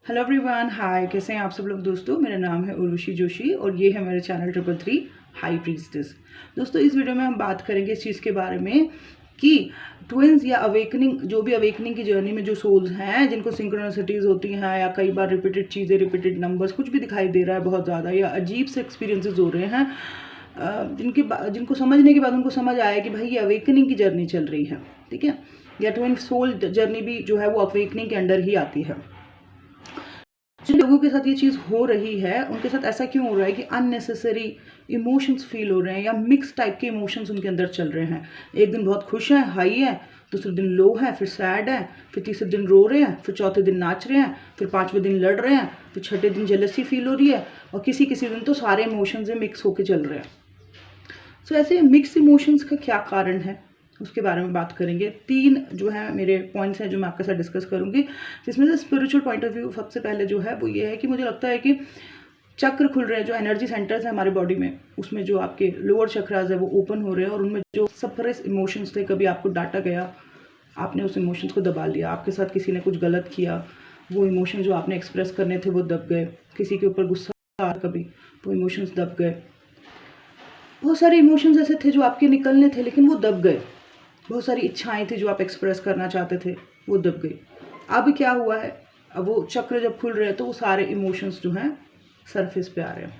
Hello everyone, हाय। कैसे हैं आप सब लोग दोस्तों। मेरा नाम है उर्वशी जोशी और ये है मेरे चैनल 333 हाई प्रीस्टेस। दोस्तों, इस वीडियो में हम बात करेंगे इस चीज़ के बारे में कि ट्विंस या अवेकनिंग, जो भी अवेकनिंग की जर्नी में जो सोल्स हैं जिनको सिंक्रोनिसिटीज़ होती हैं या कई बार रिपीटेड चीज़ें, रिपीटेड नंबर्स, कुछ भी दिखाई दे रहा है बहुत ज़्यादा या अजीब से एक्सपीरियंसेस हो रहे हैं, जिनको समझने के बाद उनको समझ आया कि भाई ये अवेकनिंग की जर्नी चल रही है, ठीक है। या ट्विन सोल जर्नी भी जो है वो अवेकनिंग के अंडर ही आती है। जिन लोगों के साथ ये चीज़ हो रही है उनके साथ ऐसा क्यों हो रहा है कि अननेसेसरी इमोशंस फील हो रहे हैं या मिक्स टाइप के इमोशंस उनके अंदर चल रहे हैं। एक दिन बहुत खुश हैं, हाई है, दूसरे दिन लो है, फिर सैड है, फिर तीसरे दिन रो रहे हैं, फिर चौथे दिन नाच रहे हैं, फिर पाँचवें दिन लड़ रहे हैं, फिर छठे दिन जेलसी फील हो रही है और किसी किसी दिन तो सारे इमोशंस मिक्स होके चल रहे हैं। सो ऐसे मिक्स इमोशंस का क्या कारण है उसके बारे में बात करेंगे। 3 जो है मेरे पॉइंट्स हैं जो मैं आपके साथ डिस्कस करूंगी, जिसमें से स्पिरिचुअल पॉइंट ऑफ व्यू सबसे पहले जो है वो ये है कि मुझे लगता है कि चक्र खुल रहे हैं, जो एनर्जी सेंटर्स हैं हमारे बॉडी में, उसमें जो आपके लोअर चक्रास है वो ओपन हो रहे हैं और उनमें जो सप्रेस इमोशंस थे, कभी आपको डांटा गया, आपने उस इमोशंस को दबा लिया, आपके साथ किसी ने कुछ गलत किया, वो इमोशन जो आपने एक्सप्रेस करने थे वो दब गए, किसी के ऊपर गुस्सा आ कभी, वो इमोशंस दब गए। बहुत सारे इमोशंस ऐसे थे जो आपके निकलने थे लेकिन वो दब गए। बहुत सारी इच्छाएं थी जो आप एक्सप्रेस करना चाहते थे, वो दब गई। अब क्या हुआ है, अब वो चक्र जब खुल रहे हैं तो वो सारे इमोशंस जो हैं सरफेस पे आ रहे हैं।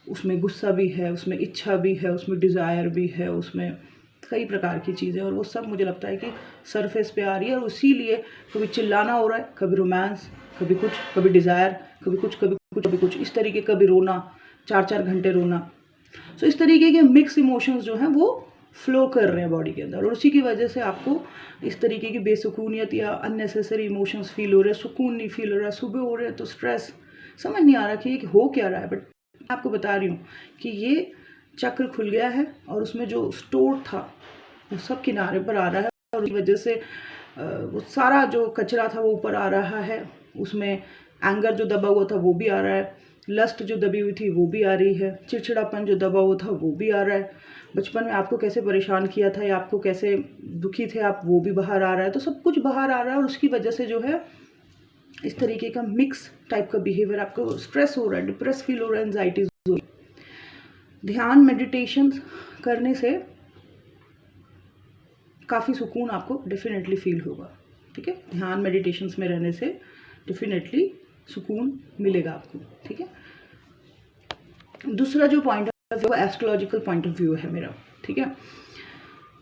उसमें गुस्सा भी है, उसमें इच्छा भी है, उसमें डिज़ायर भी है, उसमें कई प्रकार की चीज़ें, और वो सब मुझे लगता है कि सरफेस पे आ रही है। और इसीलिए कभी चिल्लाना हो रहा है, कभी रोमांस, कभी कुछ, कभी डिज़ायर, कभी कुछ, कभी कुछ, कभी कुछ, इस तरीके, कभी रोना, 4-4 घंटे रोना। सो इस तरीके के मिक्स इमोशंस जो हैं वो फ्लो कर रहे हैं बॉडी के अंदर, और उसी की वजह से आपको इस तरीके की बेसुकूनियत या अननेसेसरी इमोशंस फील हो रहे हैं, सुकून नहीं फील हो रहा है, सुबह हो रहे हैं तो स्ट्रेस, समझ नहीं आ रहा कि ये हो क्या रहा है। बट मैं आपको बता रही हूँ कि ये चक्र खुल गया है और उसमें जो स्टोर था वो सब किनारे पर आ रहा है, और उसकी वजह से वो सारा जो कचरा था वो ऊपर आ रहा है। उसमें एंगर जो दबा हुआ था वो भी आ रहा है, लस्ट जो दबी हुई थी वो भी आ रही है, चिड़चिड़ापन जो दबा हुआ था वो भी आ रहा है, बचपन में आपको कैसे परेशान किया था या आपको कैसे दुखी थे आप, वो भी बाहर आ रहा है। तो सब कुछ बाहर आ रहा है और उसकी वजह से जो है इस तरीके का मिक्स टाइप का बिहेवियर, आपको स्ट्रेस हो रहा है, डिप्रेस फील हो रहा है, एंजाइटी हो रही है। ध्यान मेडिटेशन करने से काफ़ी सुकून आपको डेफिनेटली फील होगा, ठीक है। ध्यान मेडिटेशंस में रहने से डेफिनेटली सुकून मिलेगा आपको, ठीक है। दूसरा जो point of view astrological point of view है मेरा, ठीक है।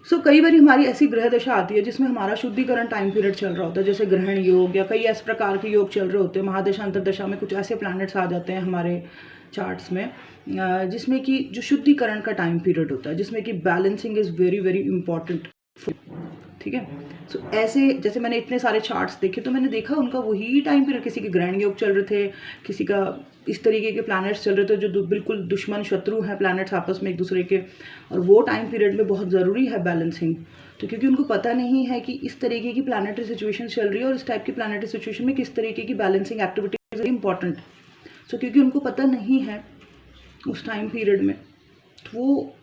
सो कई बार हमारी ऐसी ग्रह दशा आती है जिसमें हमारा शुद्धिकरण टाइम पीरियड चल रहा होता है, जैसे ग्रहण योग या कई इस प्रकार के योग चल रहे होते हैं। महादशा अंतरदशा में कुछ ऐसे प्लैनेट्स आ जाते हैं हमारे चार्ट्स में जिसमें कि जो शुद्धिकरण का टाइम पीरियड होता है, जिसमें कि balancing is very very important, ठीक है। सो ऐसे जैसे मैंने इतने सारे चार्ट्स देखे तो मैंने देखा उनका वही टाइम पीरियड, किसी के ग्रहण योग चल रहे थे, किसी का इस तरीके के प्लैनेट्स चल रहे थे जो बिल्कुल दुश्मन शत्रु हैं प्लैनेट्स आपस में एक दूसरे के, और वो टाइम पीरियड में बहुत ज़रूरी है बैलेंसिंग। तो क्योंकि उनको पता नहीं है कि इस तरीके की प्लैनेटरी सिचुएशन चल रही है और इस टाइप की प्लैनेटरी सिचुएशन में किस तरीके की बैलेंसिंग एक्टिविटीज इंपॉर्टेंट। सो क्योंकि उनको पता नहीं है उस टाइम पीरियड में, तो वो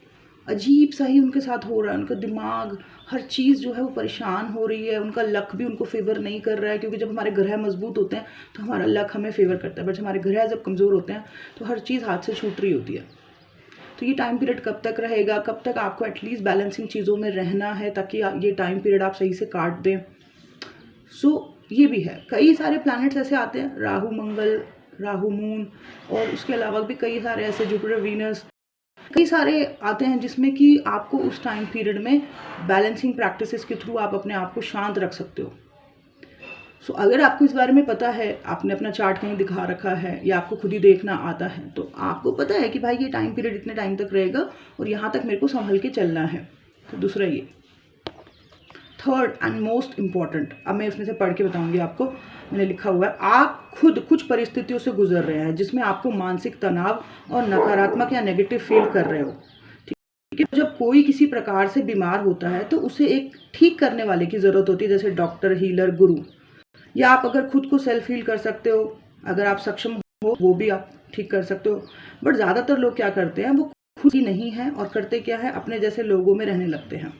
अजीब सा ही उनके साथ हो रहा है। उनका दिमाग, हर चीज़ जो है वो परेशान हो रही है, उनका लक भी उनको फेवर नहीं कर रहा है। क्योंकि जब हमारे ग्रह मजबूत होते हैं तो हमारा लक हमें फेवर करता है, बट हमारे ग्रह जब कमज़ोर होते हैं तो हर चीज़ हाथ से छूट रही होती है। तो ये टाइम पीरियड कब तक रहेगा, कब तक आपको एटलीस्ट बैलेंसिंग चीज़ों में रहना है ताकि ये टाइम पीरियड आप सही से काट दें। सो ये भी है, कई सारे प्लैनेट्स ऐसे आते हैं, राहु मंगल, राहु मून, और उसके अलावा भी कई सारे ऐसे जुपिटर वीनस, कई सारे आते हैं जिसमें कि आपको उस टाइम पीरियड में बैलेंसिंग प्रैक्टिसेस के थ्रू आप अपने आप को शांत रख सकते हो। सो अगर आपको इस बारे में पता है, आपने अपना चार्ट कहीं दिखा रखा है या आपको खुद ही देखना आता है, तो आपको पता है कि भाई ये टाइम पीरियड इतने टाइम तक रहेगा और यहाँ तक मेरे को संभल के चलना है। तो दूसरा ये। थर्ड एंड मोस्ट इम्पॉर्टेंट, अब मैं इसमें से पढ़ के बताऊंगी आपको, मैंने लिखा हुआ है, आप खुद कुछ परिस्थितियों से गुजर रहे हैं जिसमें आपको मानसिक तनाव और नकारात्मक या नेगेटिव फील कर रहे हो, ठीक है। जब कोई किसी प्रकार से बीमार होता है तो उसे एक ठीक करने वाले की ज़रूरत होती है, जैसे डॉक्टर, हीलर, गुरु, या आप अगर खुद को सेल्फ हील कर सकते हो, अगर आप सक्षम हो वो भी आप ठीक कर सकते हो। बट ज़्यादातर लोग क्या करते हैं, वो खुद ही नहीं है और करते क्या है, अपने जैसे लोगों में रहने लगते हैं।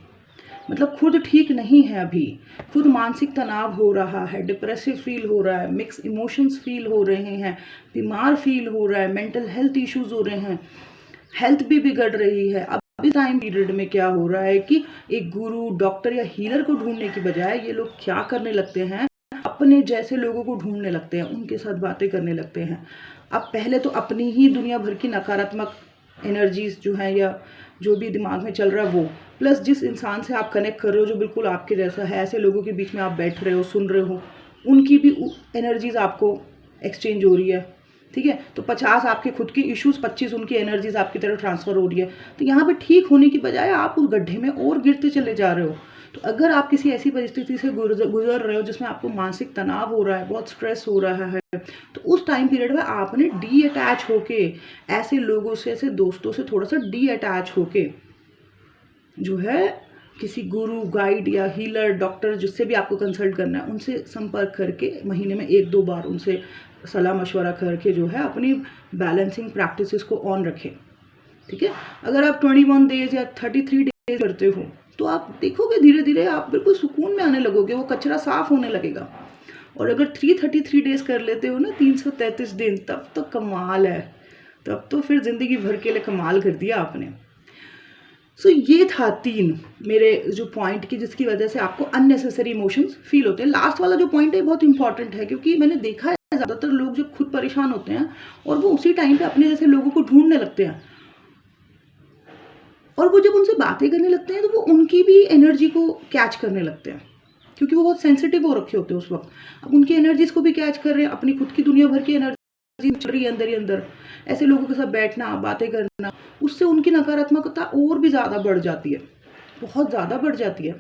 मतलब खुद ठीक नहीं है, अभी खुद मानसिक तनाव हो रहा है, डिप्रेसिव फील हो रहा है, मिक्स इमोशंस फील हो रहे हैं, बीमार फील हो रहा है, मेंटल हेल्थ इश्यूज हो रहे हैं, हेल्थ भी बिगड़ रही है। अब इस टाइम पीरियड में क्या हो रहा है कि एक गुरु, डॉक्टर या हीलर को ढूंढने की बजाय ये लोग क्या करने लगते हैं, अपने जैसे लोगों को ढूंढने लगते हैं, उनके साथ बातें करने लगते हैं। अब पहले तो अपनी ही दुनिया भर की नकारात्मक एनर्जीज जो है या जो भी दिमाग में चल रहा है वो, प्लस जिस इंसान से आप कनेक्ट कर रहे हो जो बिल्कुल आपके जैसा है, ऐसे लोगों के बीच में आप बैठ रहे हो, सुन रहे हो, उनकी भी एनर्जीज आपको एक्सचेंज हो रही है। ठीक है, तो 50 आपके खुद के इश्यूज, 25 उनकी एनर्जीज आपकी तरफ ट्रांसफर हो रही है। तो यहाँ पे ठीक होने की बजाय आप उस गड्ढे में और गिरते चले जा रहे हो। तो अगर आप किसी ऐसी परिस्थिति से गुजर रहे हो जिसमें आपको मानसिक तनाव हो रहा है, बहुत स्ट्रेस हो रहा है, तो उस टाइम पीरियड में आपने डी अटैच होके ऐसे लोगों से, ऐसे दोस्तों से थोड़ा सा डी अटैच होके जो है किसी गुरु, गाइड या हीलर, डॉक्टर, जिससे भी आपको कंसल्ट करना है, उनसे संपर्क करके महीने में 1-2 बार उनसे सलाह मशवरा करके जो है अपनी बैलेंसिंग प्रैक्टिसेस को ऑन रखें। ठीक है, अगर आप 21 डेज या 33 डेज करते हो तो आप देखोगे धीरे धीरे आप बिल्कुल सुकून में आने लगोगे, वो कचरा साफ होने लगेगा। और अगर 333 डेज कर लेते हो ना, 333 दिन, तब तो कमाल है, तब तो फिर ज़िंदगी भर के लिए कमाल कर दिया आपने। सो ये था 3 मेरे जो पॉइंट की जिसकी वजह से आपको अननेसेसरी इमोशंस फील होते हैं। लास्ट वाला जो पॉइंट है बहुत इंपॉर्टेंट है, क्योंकि मैंने देखा है ज़्यादातर लोग जब खुद परेशान होते हैं और वो उसी टाइम पे अपने जैसे लोगों को ढूंढने लगते हैं, और वो जब उनसे बातें करने लगते हैं तो वो उनकी भी एनर्जी को कैच करने लगते हैं, क्योंकि वो बहुत सेंसिटिव हो रखे होते हैं उस वक्त। अब उनकी एनर्जीज को भी कैच कर रहे हैं, अपनी खुद की दुनिया भर की एनर्जी चल रही है अंदर ही अंदर। ऐसे लोगों के साथ बैठना, बातें करना, उससे उनकी नकारात्मकता और भी ज़्यादा बढ़ जाती है, बहुत ज़्यादा बढ़ जाती है।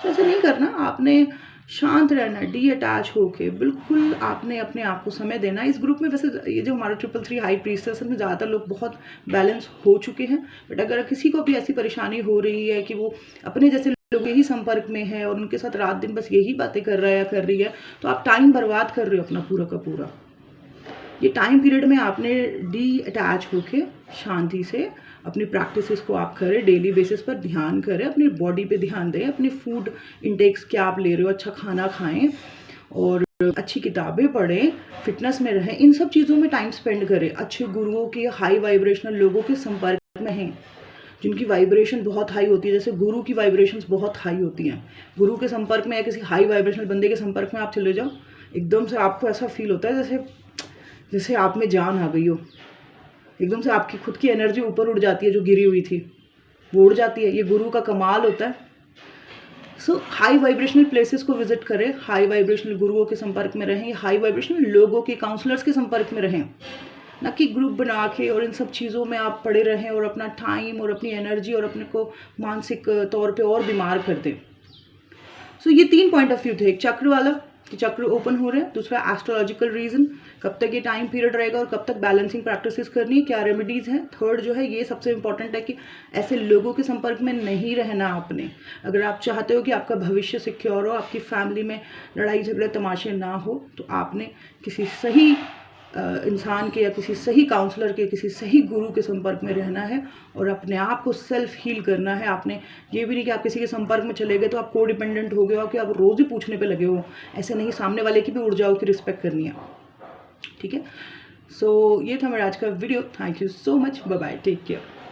तो ऐसा नहीं करना, आपने शांत रहना, डी अटैच होके बिल्कुल आपने अपने आप को समय देना। इस ग्रुप में वैसे ये जो हमारा 333 हाई प्रीस्टेस में ज़्यादातर लोग बहुत बैलेंस हो चुके हैं, बट अगर किसी को भी ऐसी परेशानी हो रही है कि वो अपने जैसे लोग यही संपर्क में है और उनके साथ रात दिन बस यही बातें कर रहा है या कर रही है, तो आप टाइम बर्बाद कर रहे हो अपना पूरा का पूरा। ये टाइम पीरियड में आपने डी अटैच होके शांति से अपनी प्रैक्टिसेस को आप करें, डेली बेसिस पर ध्यान करें, अपनी बॉडी पे ध्यान दें, अपने फूड इंटेक्स क्या आप ले रहे हो, अच्छा खाना खाएं और अच्छी किताबें पढ़ें, फिटनेस में रहें, इन सब चीज़ों में टाइम स्पेंड करें। अच्छे गुरुओं के, हाई वाइब्रेशनल लोगों के संपर्क में हैं जिनकी वाइब्रेशन बहुत हाई होती है। जैसे गुरु की वाइब्रेशंस बहुत हाई होती हैं, गुरु के संपर्क में या किसी हाई वाइब्रेशनल बंदे के संपर्क में आप चले जाओ, एकदम से आपको ऐसा फील होता है जैसे आप में जान आ गई हो, एकदम से आपकी खुद की एनर्जी ऊपर उड़ जाती है, जो गिरी हुई थी वो उड़ जाती है। ये गुरु का कमाल होता है। सो हाई वाइब्रेशनल प्लेसेस को विजिट करें, हाई वाइब्रेशनल गुरुओं के संपर्क में रहें, हाई वाइब्रेशनल लोगों के, काउंसलर्स के संपर्क में रहें, ना कि ग्रुप बना के और इन सब चीज़ों में आप पड़े रहें और अपना टाइम और अपनी एनर्जी और अपने को मानसिक तौर पे और बीमार कर दें। सो ये 3 पॉइंट ऑफ व्यू थे। एक चक्र वाला कि चक्र ओपन हो रहे हैं, दूसरा एस्ट्रोलॉजिकल रीज़न, कब तक ये टाइम पीरियड रहेगा और कब तक बैलेंसिंग प्रैक्टिसेस करनी है, क्या रेमेडीज़ हैं। थर्ड जो है ये सबसे इंपॉर्टेंट है कि ऐसे लोगों के संपर्क में नहीं रहना आपने। अगर आप चाहते हो कि आपका भविष्य सिक्योर हो, आपकी फैमिली में लड़ाई झगड़े तमाशे ना हो, तो आपने किसी सही इंसान के या किसी सही काउंसलर के, किसी सही गुरु के संपर्क में रहना है और अपने आप को सेल्फ हील करना है। आपने ये भी नहीं कि आप किसी के संपर्क में चले गए तो आप को डिपेंडेंट हो गए हो कि आप रोज़ ही पूछने पे लगे हो, ऐसे नहीं, सामने वाले की भी ऊर्जाओं की रिस्पेक्ट करनी है। ठीक है, सो ये था मेरा आज का video. Thank you so much, bye bye, take care.